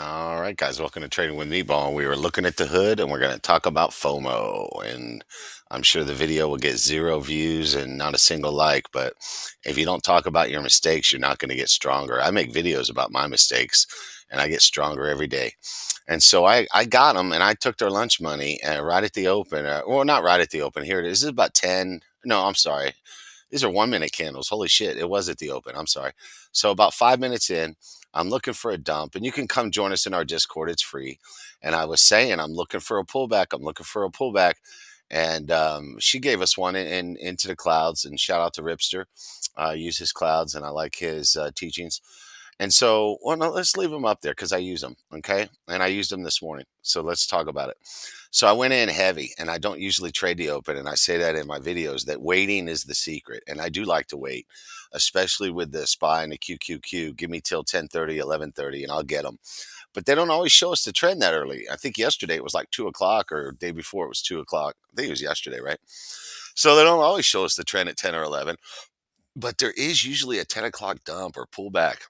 All right, guys, welcome to Trading with Meatball. We were looking at the hood and we're going to talk about FOMO. And I'm sure the video will get 0 views and not a single like. But if you don't talk about your mistakes, you're not going to get stronger. I make videos about my mistakes and I get stronger every day. And so I got them and I took their lunch money right at the open. Well, not right at the open. Here it is. This is about 10. No, I'm sorry. These are 1 minute candles. Holy shit. It was at the open. I'm sorry. So about 5 minutes in, I'm looking for a dump, and you can come join us in our Discord. It's free. And I was saying, I'm looking for a pullback. I'm looking for a pullback. And she gave us one in into the clouds. And shout out to Ripster. Use his clouds, and I like his teachings. And so, well, no, let's leave them up there because I use them. Okay. And I used them this morning. So let's talk about it. So I went in heavy and I don't usually trade the open. And I say that in my videos that waiting is the secret. And I do like to wait, especially with the SPY and the QQQ. Give me till 10:30, 11:30, and I'll get them. But they don't always show us the trend that early. I think yesterday it was like 2 o'clock or day before it was 2 o'clock. I think it was yesterday, right? So they don't always show us the trend at 10 or 11. But there is usually a 10 o'clock dump or pullback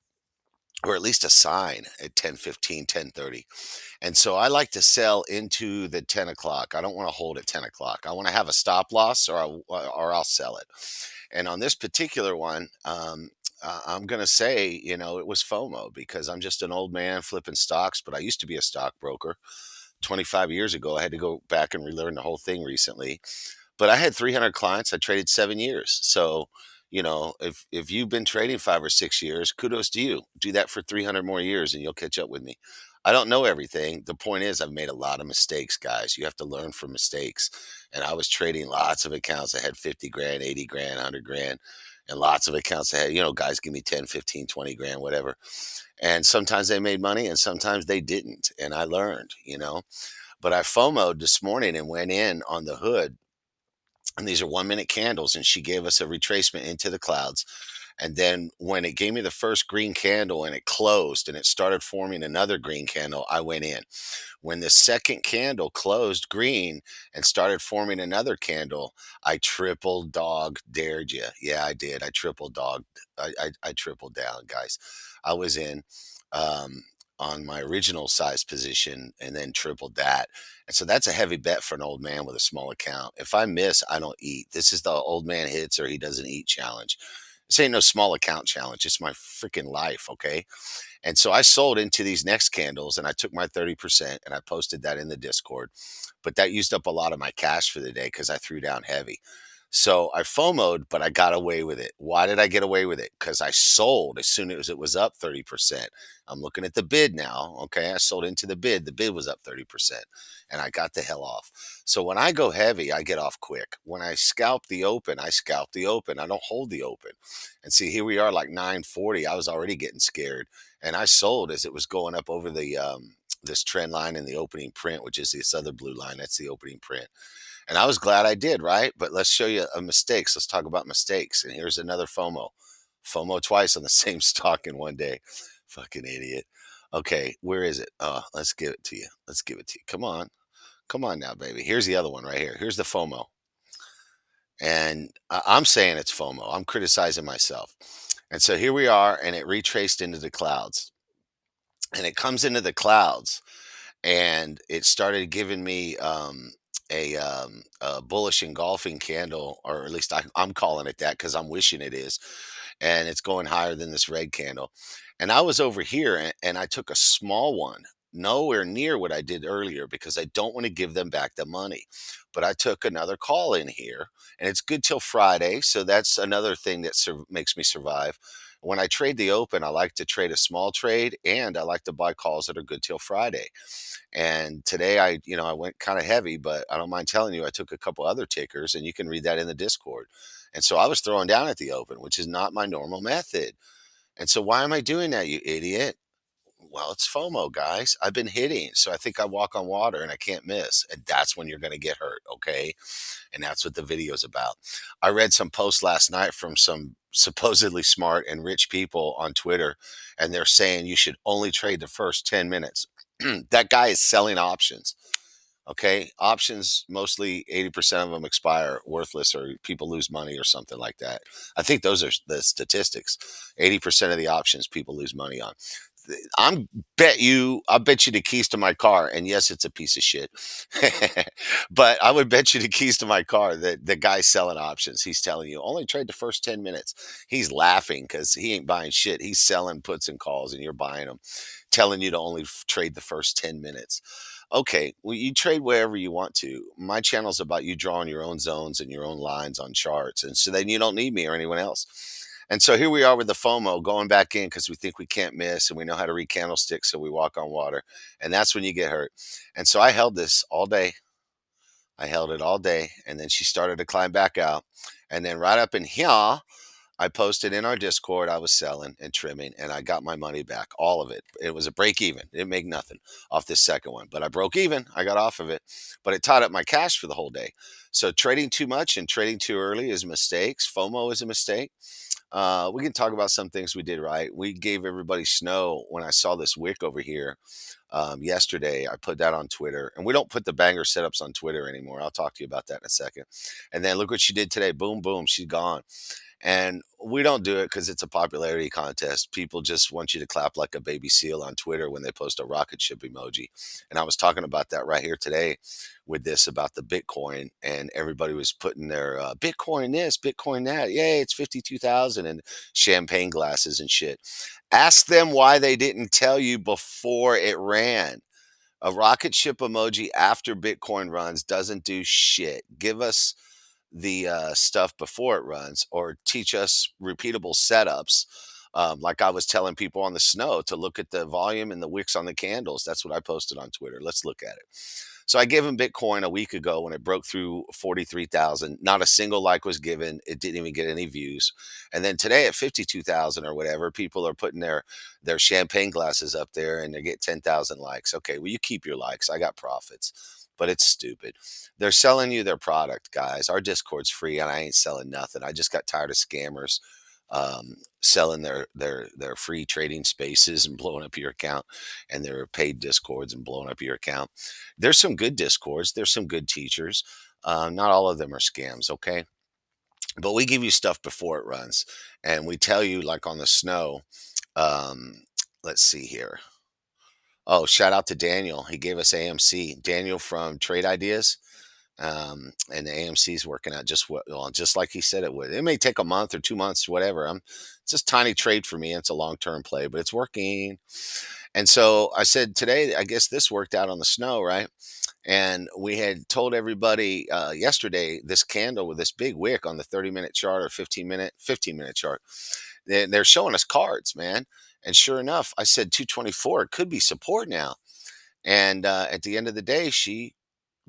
or at least a sign at 10:15, 10:30. And so I like to sell into the 10 o'clock. I don't want to hold at 10 o'clock. I want to have a stop loss or I'll sell it. And on this particular one, I'm going to say, it was FOMO because I'm just an old man flipping stocks, but I used to be a stockbroker 25 years ago. I had to go back and relearn the whole thing recently, but I had 300 clients. I traded 7 years. So, if you've been trading 5 or 6 years, kudos to you. Do that for 300 more years and you'll catch up with me. I don't know everything. The point is, I've made a lot of mistakes, guys. You have to learn from mistakes. And I was trading lots of accounts that had 50 grand, 80 grand, 100 grand, and lots of accounts that had, guys give me 10, 15, 20 grand, whatever. And sometimes they made money and sometimes they didn't. And I learned. But I FOMO'd this morning and went in on the hood, and these are 1 minute candles, and she gave us a retracement into the clouds. And then when it gave me the first green candle and it closed and it started forming another green candle, I went in. When the second candle closed green and started forming another candle, I triple dog dared you. Yeah, I did. I triple dogged. I tripled down, guys. I was in on my original size position and then tripled that. And so that's a heavy bet for an old man with a small account. If I miss, I don't eat. This is the old man hits or he doesn't eat challenge. This ain't no small account challenge. It's my freaking life. Okay. And so I sold into these next candles and I took my 30% and I posted that in the Discord. But that used up a lot of my cash for the day because I threw down heavy. So I FOMO'd, but I got away with it. Why did I get away with it? Because I sold as soon as it was up 30%. I'm looking at the bid now. Okay. I sold into the bid. The bid was up 30% and I got the hell off. So when I go heavy, I get off quick. When I scalp the open, I scalp the open. I don't hold the open. And see, here we are like 940. I was already getting scared and I sold as it was going up over the this trend line in the opening print, which is this other blue line. That's the opening print. And I was glad I did, right? But let's show you a mistakes. Let's talk about mistakes. And here's another FOMO. FOMO twice on the same stock in one day. Fucking idiot. Okay, where is it? Let's give it to you. Let's give it to you. Come on. Come on now, baby. Here's the other one right here. Here's the FOMO. And I'm saying it's FOMO. I'm criticizing myself. And so here we are, and it retraced into the clouds. And it comes into the clouds and it started giving me a bullish engulfing candle, or at least I'm calling it that because I'm wishing it is, and it's going higher than this red candle. And I was over here and I took a small one, nowhere near what I did earlier because I don't want to give them back the money. But I took another call in here, and it's good till Friday, so that's another thing that makes me survive. When I trade the open, I like to trade a small trade and I like to buy calls that are good till Friday. And today I went kind of heavy, but I don't mind telling you, I took a couple other tickers and you can read that in the Discord. And so I was throwing down at the open, which is not my normal method. And so why am I doing that, you idiot? Well, it's FOMO, guys. I've been hitting. So I think I walk on water and I can't miss. And that's when you're going to get hurt. Okay. And that's what the video's about. I read some posts last night from some supposedly smart and rich people on Twitter, and they're saying you should only trade the first 10 minutes. That guy is selling options. Okay. Options, mostly 80% of them expire worthless or people lose money or something like that. I think those are the statistics. 80% of the options people lose money on. I'm I bet you the keys to my car, and yes, it's a piece of shit. But I would bet you the keys to my car that the guy selling options, he's telling you only trade the first 10 minutes. He's laughing because he ain't buying shit. He's selling puts and calls and you're buying them, telling you to only trade the first 10 minutes. Okay, well, you trade wherever you want to. My channel's about you drawing your own zones and your own lines on charts. And so then you don't need me or anyone else. And so here we are with the FOMO going back in because we think we can't miss and we know how to read candlesticks, so we walk on water. And that's when you get hurt. And so I held this all day. I held it all day. And then she started to climb back out. And then right up in here, I posted in our Discord I was selling and trimming, and I got my money back, all of it. It was a break even. It didn't make nothing off this second one, but I broke even. I got off of it, but it tied up my cash for the whole day. So trading too much and trading too early is mistakes. FOMO is a mistake. We can talk about some things we did right. We gave everybody snow when I saw this wick over here yesterday. I put that on Twitter, and we don't put the banger setups on Twitter anymore. I'll talk to you about that in a second. And then look what she did today. Boom, boom, she's gone. And we don't do it because it's a popularity contest. People just want you to clap like a baby seal on Twitter when they post a rocket ship emoji. And I was talking about that right here today with this about the Bitcoin, and everybody was putting their Bitcoin this, Bitcoin that. Yay, it's 52,000 and champagne glasses and shit. Ask them why they didn't tell you before it ran. A rocket ship emoji after Bitcoin runs doesn't do shit. Give us the stuff before it runs, or teach us repeatable setups. Like I was telling people on the snow to look at the volume and the wicks on the candles. That's what I posted on Twitter. Let's look at it. So I gave him Bitcoin a week ago when it broke through 43,000. Not a single like was given. It didn't even get any views. And then today at 52,000 or whatever, people are putting their champagne glasses up there and they get 10,000 likes. Okay, well you keep your likes. I got profits. But it's stupid. They're selling you their product, guys. Our Discord's free and I ain't selling nothing. I just got tired of scammers selling their free trading spaces and blowing up your account, and their paid discords and blowing up your account. There's some good discords. There's some good teachers. Not all of them are scams, okay? But we give you stuff before it runs, and we tell you like on the snow. Um, let's see here. Oh, shout out to Daniel. He gave us AMC. Daniel from Trade Ideas. And the AMC's working out just well, just like he said it would. It may take a month or 2 months, whatever. It's just tiny trade for me. It's a long term play, but it's working. And so I said today, I guess this worked out on the snow, right? And we had told everybody yesterday this candle with this big wick on the 30-minute chart or 15-minute chart. They're showing us cards, man. And sure enough, I said 224. It could be support now. And at the end of the day, she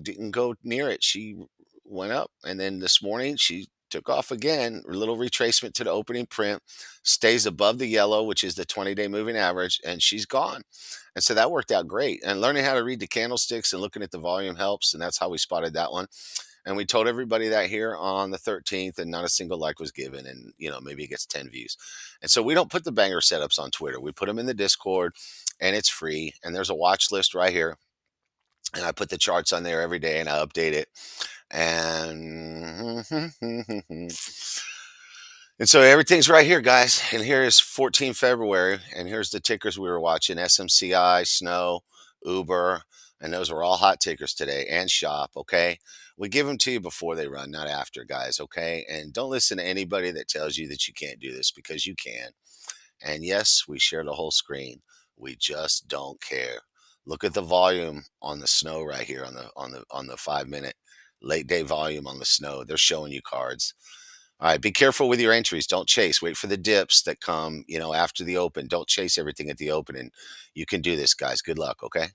didn't go near it. She went up, and then this morning she took off again. A little retracement to the opening print, stays above the yellow, which is the 20-day moving average, and she's gone. And so that worked out great. And learning how to read the candlesticks and looking at the volume helps. And that's how we spotted that one. And we told everybody that here on the 13th, and not a single like was given. And, maybe it gets 10 views. And so we don't put the banger setups on Twitter. We put them in the Discord, and it's free. And there's a watch list right here, and I put the charts on there every day and I update it. And and so everything's right here, guys. And here is 14 February, and here's the tickers we were watching: SMCI, Snow, Uber, and those were all hot tickers today, and Shop. Okay, we give them to you before they run, not after, guys. Okay, and don't listen to anybody that tells you that you can't do this, because you can. And yes, we share the whole screen. We just don't care. Look at the volume on the snow right here on the 5 minute late day volume on the snow. They're showing you cards. All right, be careful with your entries. Don't chase. Wait for the dips that come, after the open. Don't chase everything at the open. And you can do this, guys. Good luck, okay?